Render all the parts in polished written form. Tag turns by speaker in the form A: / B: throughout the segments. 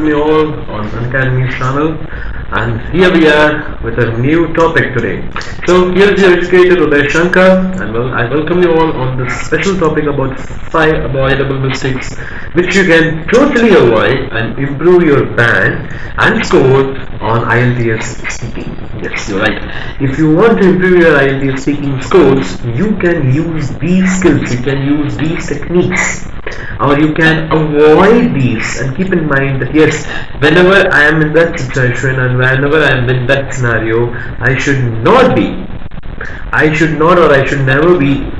A: me all on Unacademy channel, and here we are with a new topic today. So here is your educator Uday Shankar, and I welcome you all on this special topic about 5 avoidable mistakes which you can totally avoid and improve your band and score on IELTS speaking. Yes, you're right. If you want to improve your IELTS speaking scores, you can use these skills, you can use these techniques, or you can avoid these, and keep in mind that yes, whenever I am in that situation and whenever I am in that scenario, I should not or I should never be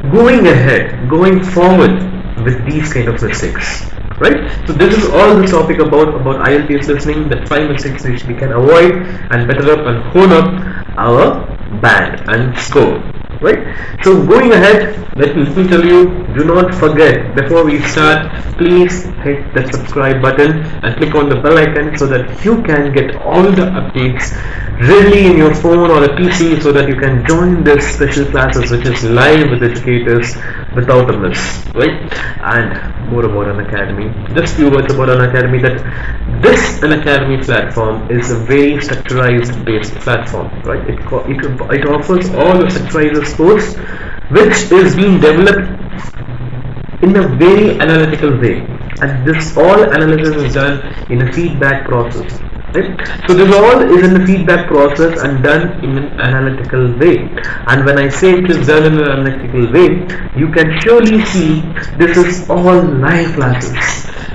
A: going forward with these kind of mistakes, right? So this is all the topic about IELTS listening, the 5 mistakes which we can avoid and better up and hone up our band and score, right? So going ahead, let me tell you, do not forget, before we start, please hit the subscribe button and click on the bell icon so that you can get all the updates readily in your phone or a PC, so that you can join this special classes which is live with educators without a miss, right? And more about Unacademy, just few words about Unacademy, that this Unacademy platform is a very structurized based platform, right? It offers all the structurized course which is being developed in a very analytical way, and this all analysis is done in a feedback process, right? So this all is in the feedback process and done in an analytical way, and when I say it is done in an analytical way, you can surely see this is all live classes.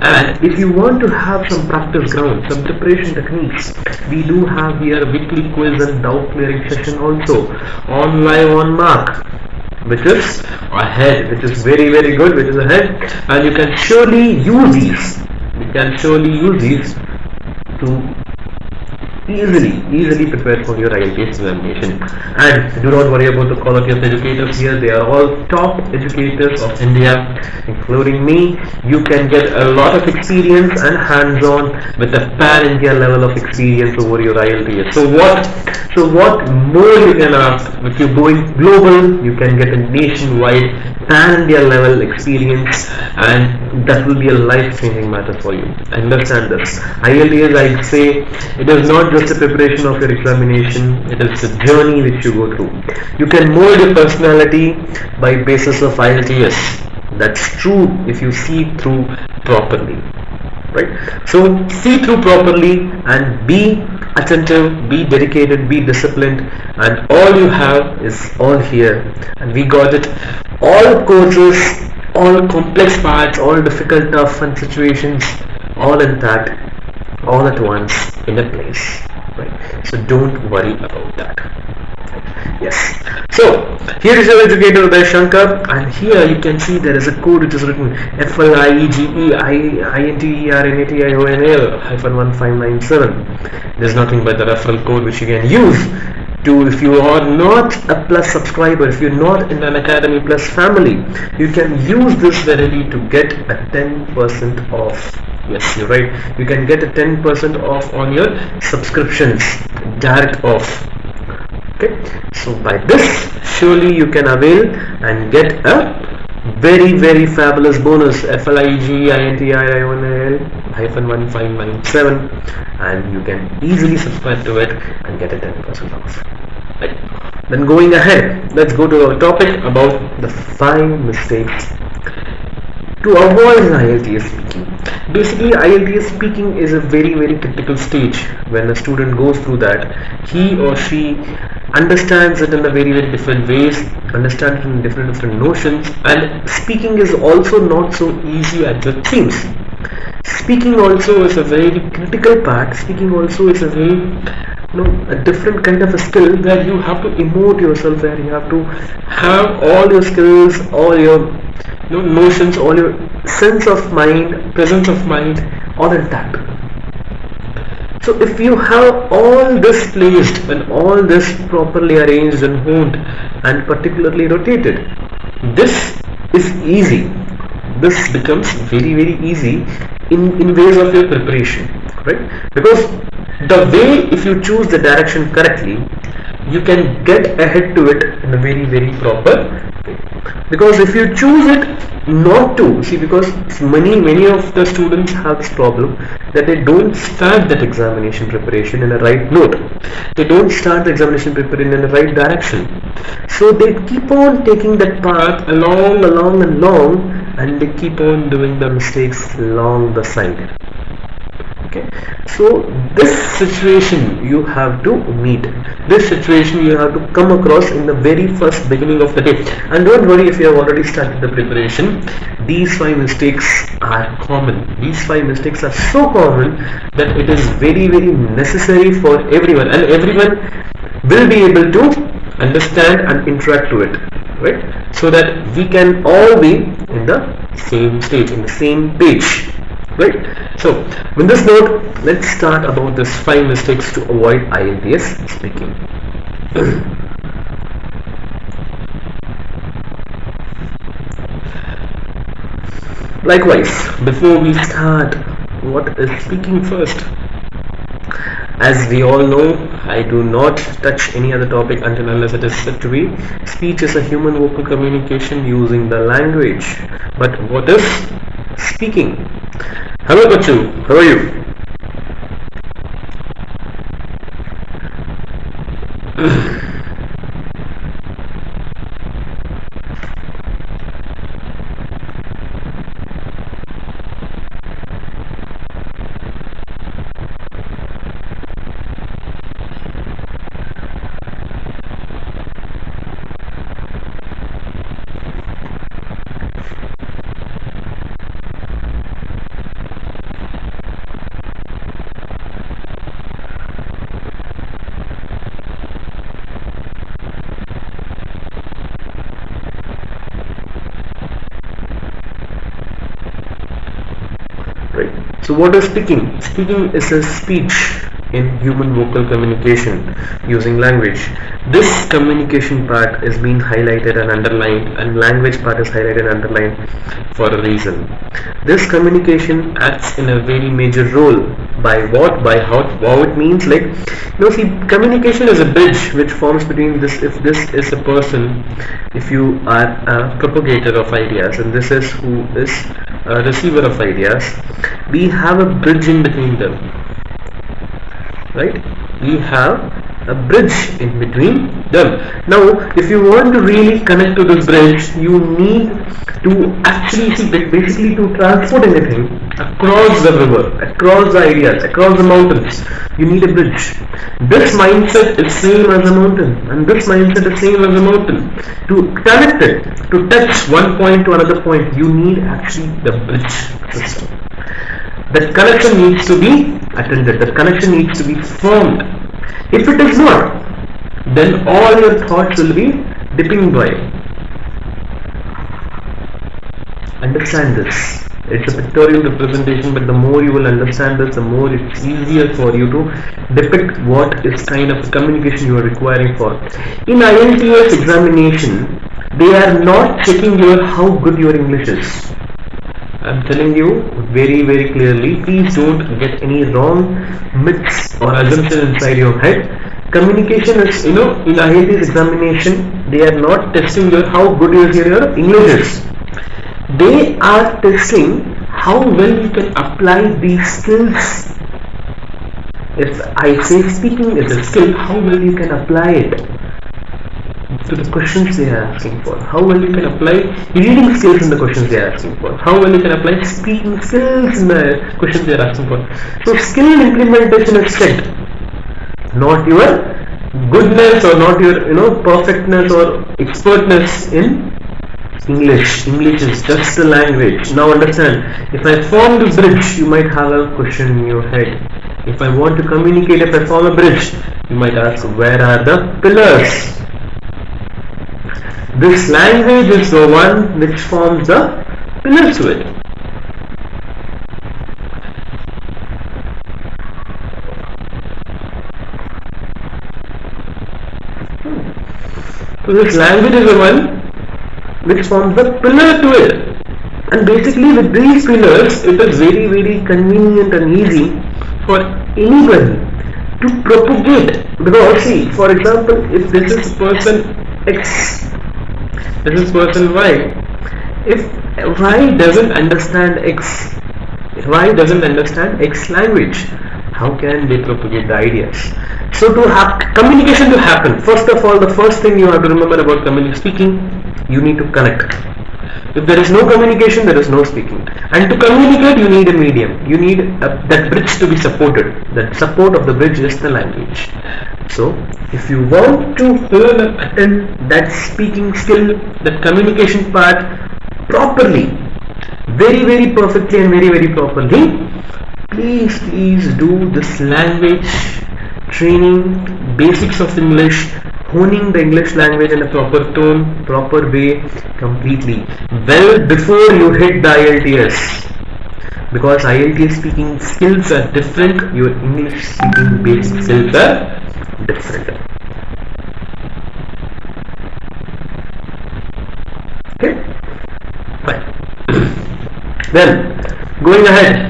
A: And if you want to have some practice ground, some preparation techniques, we do have here a weekly quiz and doubt clearing session also on live on mark, which is ahead, which is very good, which is ahead, and you can surely use these to easily prepare for your IELTS examination. And do not worry about the quality of educators here, they are all top educators of India, including me. You can get a lot of experience and hands-on with a pan-India level of experience over your IELTS. So what more you can ask? If you're going global, you can get a nationwide pan-India level experience, and that will be a life-changing matter for you. Understand this. IELTS, I'd say, it is not just a preparation of your examination, it is a journey which you go through. You can mold your personality by basis of IELTS. That's true if you see through properly, right? So see through properly and be attentive, be dedicated, be disciplined, and all you have is all here, and we got it. All courses, all complex parts, all difficult, tough, fun situations, all intact, all at once in a place, right? So don't worry about that. Yes. So here is your educator Uday Shankar, and here you can see there is a code which is written FLIEGEINTIONAL-1597. There is nothing but the referral code which you can use to, if you are not a Plus subscriber, if you're not in an Unacademy Plus family, you can use this readily to get a 10% off. Yes, you're right. You can get a 10% off on your subscriptions, direct off. Okay, so by this, surely you can avail and get a very fabulous bonus, FLIEGEINTIONAL-1597, and you can easily subscribe to it and get a 10% off. Right. Then going ahead, let's go to our topic about the 5 mistakes to avoid IELTS speaking. Basically, IELTS speaking is a very critical stage. When a student goes through that, he or she understands it in a very different ways, understands it in different notions, and speaking is also not so easy as it seems. Speaking also is a very critical part. Speaking also is a very a different kind of a skill, where you have to emote yourself, where you have to have all your skills, all your notions, all your sense of mind, presence of mind, all intact. So if you have all this placed and all this properly arranged and honed and particularly rotated, this is easy. This becomes very easy in ways of your preparation, right? Because the way, if you choose the direction correctly, you can get ahead to it in a very proper way. Because if you choose it not to, see, because many of the students have this problem, that they don't start that examination preparation in a right note. They don't start the examination preparation in the right direction. So they keep on taking that path along, and they keep on doing the mistakes along the side. Okay, so this situation you have to meet, this situation you have to come across in the very first beginning of the day. And don't worry if you have already started the preparation, these 5 mistakes are common. These 5 mistakes are so common that it is very necessary for everyone, and everyone will be able to understand and interact to it, right? So that we can all be in the same stage, in the same page. Right. So, with this note, let's start about this 5 mistakes to avoid IELTS speaking. Likewise, before we start, what is speaking first? As we all know, I do not touch any other topic until unless it is said to be. Speech is a human vocal communication using the language. But what is speaking? Hello Bachu, how are you? So what is speaking? Speaking is a speech in human vocal communication using language. This communication part is being highlighted and underlined, and language part is highlighted and underlined for a reason. This communication acts in a very major role. By what? By how it means, like, see, communication is a bridge which forms between this. If this is a person, if you are a propagator of ideas, and this is who is a receiver of ideas, we have a bridge in between them, right? We have a bridge in between them. Now, if you want to really connect to this bridge, you need to actually basically to transport anything across the river, across the ideas, across the mountains. You need a bridge. This mindset is same as a mountain, and this mindset is same as a mountain. To connect it, to touch one point to another point, you need actually the bridge system. That connection needs to be attended. That connection needs to be formed. If it is not, then all your thoughts will be dipping by. Understand this. It's a pictorial representation, but the more you will understand this, the more it's easier for you to depict what is kind of communication you are requiring for. In IELTS examination, they are not checking how good your English is. I'm telling you very clearly, please don't get any wrong myths or assumptions inside your head. Communication is, in IELTS examination, they are not testing how good your English is. They are testing how well you can apply these skills. If I say speaking is a skill, how well you can apply it to the questions they are asking for. How well you can apply reading skills in the questions they are asking for. How well you can apply speaking skills in the questions they are asking for. So skill implementation is checked, not your goodness or not your perfectness or expertness in English. English is just a language. Now understand, if I form the bridge, you might have a question in your head. If I want to communicate, if I form a bridge, you might ask, where are the pillars? This language is the one which forms the pillars to it. So this language is the one which forms the pillar to it. And basically with these pillars, it is very convenient and easy for anybody to propagate. Because see, for example, if this is person X, this is person Y. If Y doesn't understand X, Y doesn't understand X language. How can they propagate the ideas? So to have communication to happen, first of all, the first thing you have to remember about speaking, you need to connect. If there is no communication, there is no speaking. And to communicate, you need a medium. You need that bridge to be supported. The support of the bridge is the language. So, if you want to learn and attend that speaking skill, that communication part properly, very, very perfectly and very, very properly, please do this language training, basics of English, honing the English language in a proper tone, proper way, completely, well before you hit the IELTS. Because IELTS speaking skills are different, your English speaking basic skills are different. Okay, fine. Then, going ahead.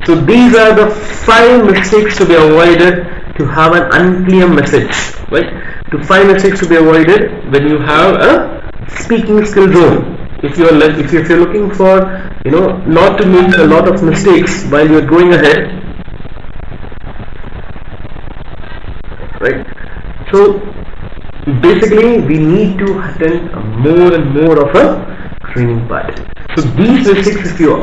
A: So these are the 5 mistakes to be avoided to have an unclear message, right? To 5 mistakes to be avoided when you have a speaking skill zone. If you're looking for, not to make a lot of mistakes while you're going ahead, right? So basically, we need to attend more and more of a training part. So these mistakes, if you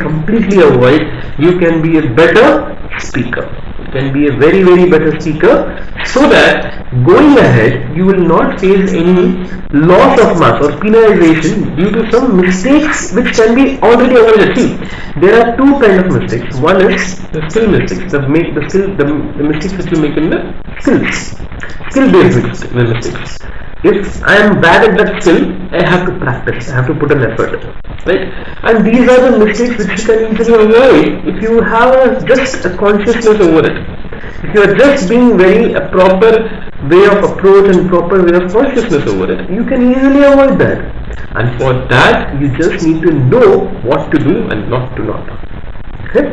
A: completely avoid, you can be a better speaker. You can be a very, very better speaker, so that going ahead, you will not face any loss of marks or penalization due to some mistakes which can be already avoided. See, there are 2 kinds of mistakes. One is the skill mistakes, the mistakes that you make in the skill-based mistakes. If I am bad at that skill, I have to practice, I have to put an effort, right? And these are the mistakes which you can easily avoid if you have just a consciousness over it. If you are just being a proper way of approach and proper way of consciousness over it, you can easily avoid that. And for that, you just need to know what to do and not to not. Okay?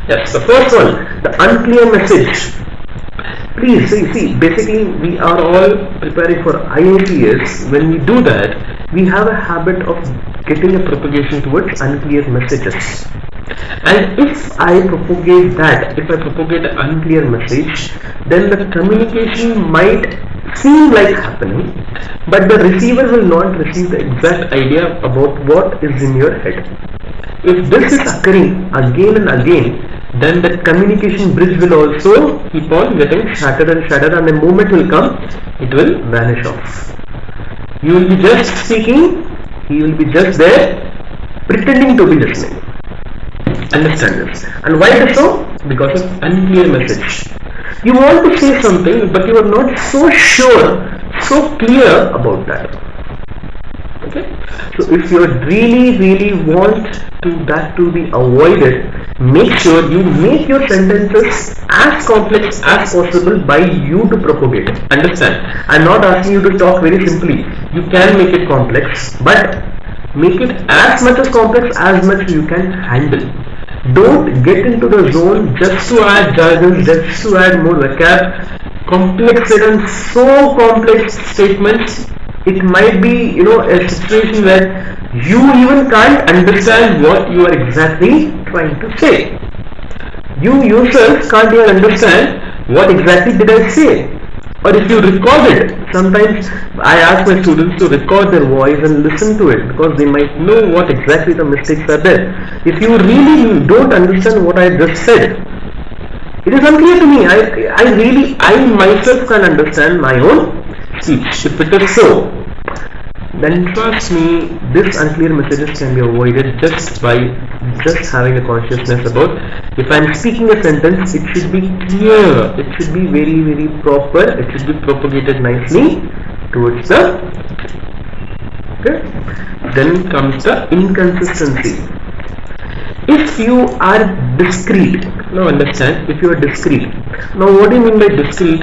A: Yes, the first one, the unclear message. Please see, basically we are all preparing for IELTS. When we do that, we have a habit of getting a propagation towards unclear messages. And if I propagate an unclear message, then the communication might seem like happening, but the receiver will not receive the exact idea about what is in your head. If this is occurring again and again, then the communication bridge will also keep on getting shattered, and a moment will come, it will vanish off. You will be just speaking, he will be just there pretending to be listening. Understand this? And why it is so? Because of unclear message. You want to say something, but you are not so sure, so clear about that. Okay? So if you really want that to be avoided, make sure you make your sentences as complex as possible by you to propagate. Understand? I'm not asking you to talk very simply. You can make it complex, but make it as much as complex as much you can handle. Don't get into the zone just to add jargon, just to add more vocab, complex and so complex statements. It might be, a situation where you even can't understand what you are exactly trying to say. You yourself can't even understand what exactly did I say. Or if you record it, sometimes I ask my students to record their voice and listen to it, because they might know what exactly the mistakes are there. If you really don't understand what I just said, it is unclear to me. I myself can understand my own speech. If it is so, then trust me, this unclear messages can be avoided just by having a consciousness about, if I am speaking a sentence, it should be clear, it should be very, very proper, it should be propagated nicely towards the, okay. Then comes the inconsistency. If you are discreet, now understand, if you are discreet. Now what do you mean by discreet?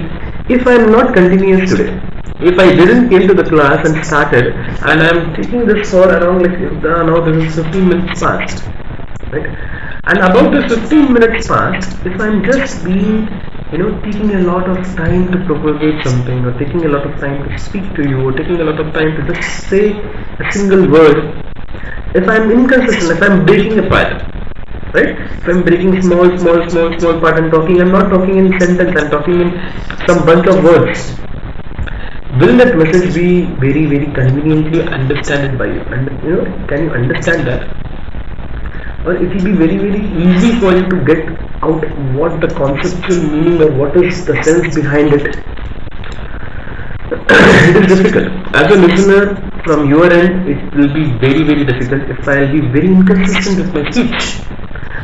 A: If I am not continuous today, if I didn't came to the class and started, and I am taking this for around now this is 15 minutes past, right? And about the 15 minutes past, if I am just being, taking a lot of time to propagate something, or taking a lot of time to speak to you, or taking a lot of time to just say a single word, if I am inconsistent, if I am breaking apart, right? If I'm breaking small part and talking, I'm not talking in sentence, I'm talking in some bunch of words. Will that message be very conveniently understood by you? And can you understand that? Or it will be very easy for you to get out what the conceptual meaning or what is the sense behind it. It is difficult. As a listener, from your end, it will be very difficult if I will be very inconsistent with my speech.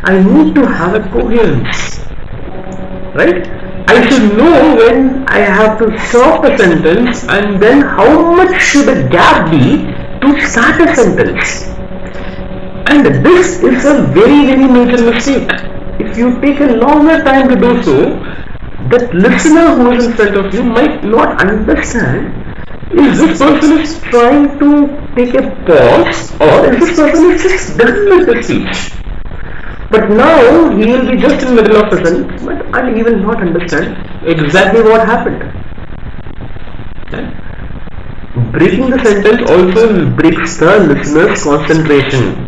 A: I need to have a coherence, right? I should know when I have to stop a sentence and then how much should a gap be to start a sentence. And this is a very major mistake. If you take a longer time to do so, that listener who is in front of you might not understand if this person is trying to take a pause or if this person is just done with the speech. But now he will be just in the middle of a sentence, and he will not understand exactly what happened. Okay? Breaking the sentence also breaks the listener's concentration.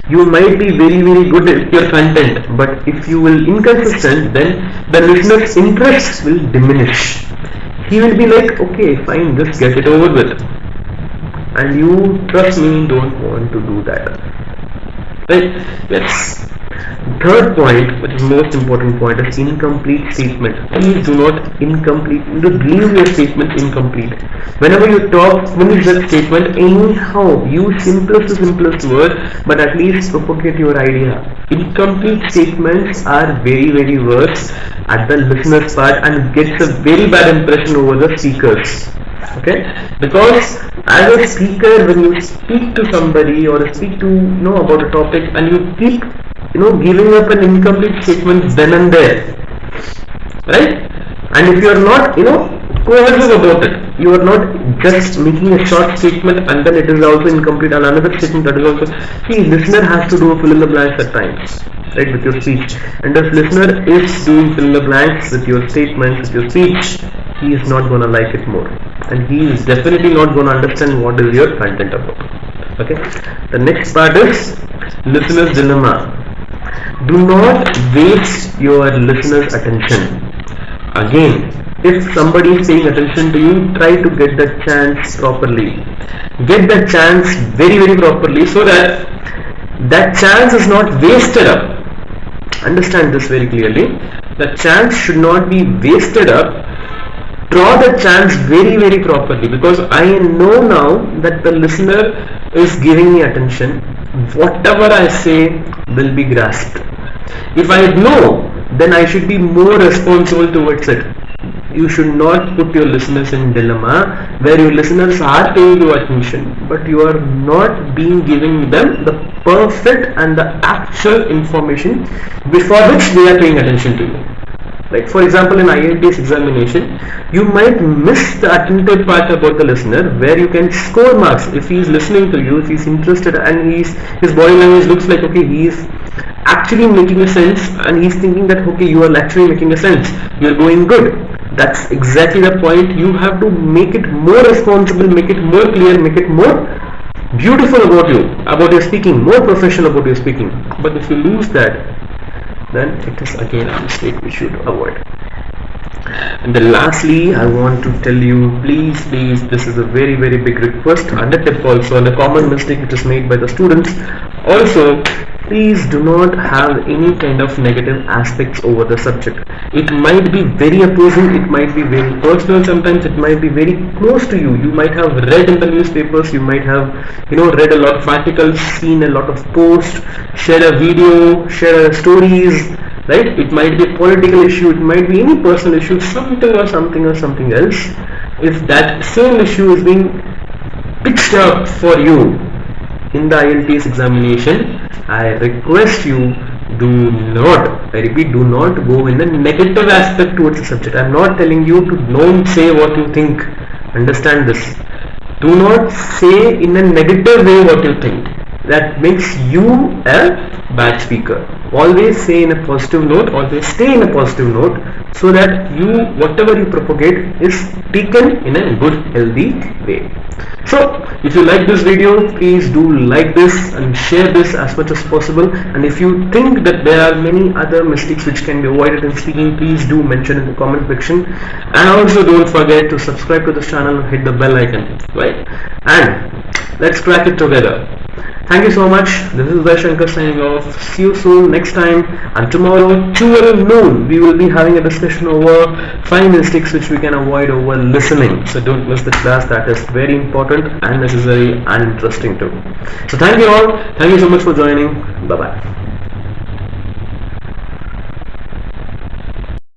A: You might be very good at your content, but if you will inconsistent, then the listener's interest will diminish. He will be like, okay, fine, just get it over with. And you, trust me, don't want to do that. Right? Yes. Third point, which is most important point, is incomplete statement. Please do not leave your statement incomplete. Whenever you talk, finish that statement anyhow. Use simplest word, but at least propagate your idea. Incomplete statements are very worse at the listener's part and gets a very bad impression over the speakers. Okay, because as a speaker, when you speak to somebody or speak to about a topic and you keep giving up an incomplete statement then and there, right? And if you are not cohesive about it, you are not just making a short statement and then it is also incomplete and another statement that is also, listener has to do a fill in the blanks at times, right, with your speech. And if listener is doing fill in the blanks with your statements, with your speech, he is not gonna like it more, and he is definitely not gonna understand what is your content about. Okay, the next part is listener's dilemma. Do not waste your listener's attention. Again, if somebody is paying attention to you, try to get the chance properly. Get the chance very properly so that that chance is not wasted up. Understand this very clearly. The chance should not be wasted up. Draw the chance very properly, because I know now that the listener is giving me attention. Whatever I say will be grasped. If I know, then I should be more responsible towards it. You should not put your listeners in dilemma where your listeners are paying you attention, but you are not giving them the perfect and the actual information before which they are paying attention to you. Like for example, in IELTS examination, you might miss the attentive part about the listener where you can score marks if he is listening to you, if he is interested and his body language looks like okay, he is actually making a sense and he is thinking that okay, you are actually making a sense, you are going good. That's exactly the point. You have to make it more responsible, make it more clear, make it more beautiful about your speaking, more professional about your speaking. But if you lose that, then it is again a mistake we should avoid. And then lastly, I want to tell you, please, this is a very big request and a tip also, and a common mistake which is made by the students. Also, please do not have any kind of negative aspects over the subject. It might be very opposing, it might be very personal, sometimes it might be very close to you. You might have read in the newspapers, you might have read a lot of articles, seen a lot of posts, shared a video, shared stories, right? It might be a political issue, it might be any personal issue, something else. If that same issue is being pitched up for you in the IELTS examination, I request you, do not go in a negative aspect towards the subject. I am not telling you to don't say what you think. Understand this. Do not say in a negative way what you think. That makes you a bad speaker. always say in a positive note, always stay in a positive note, so that whatever you propagate is taken in a good, healthy way. So if you like this video, please do like this and share this as much as possible. And if you think that there are many other mistakes which can be avoided in speaking, please do mention in the comment section. And also don't forget to subscribe to this channel and hit the bell icon, right? And let's crack it together. Thank you so much. This is Uday Shankar signing off. See you soon next time. And tomorrow, 12 noon, we will be having a discussion over 5 mistakes which we can avoid over listening. So don't miss the class. That is very important and necessary and interesting too. So thank you all. Thank you so much for joining. Bye bye.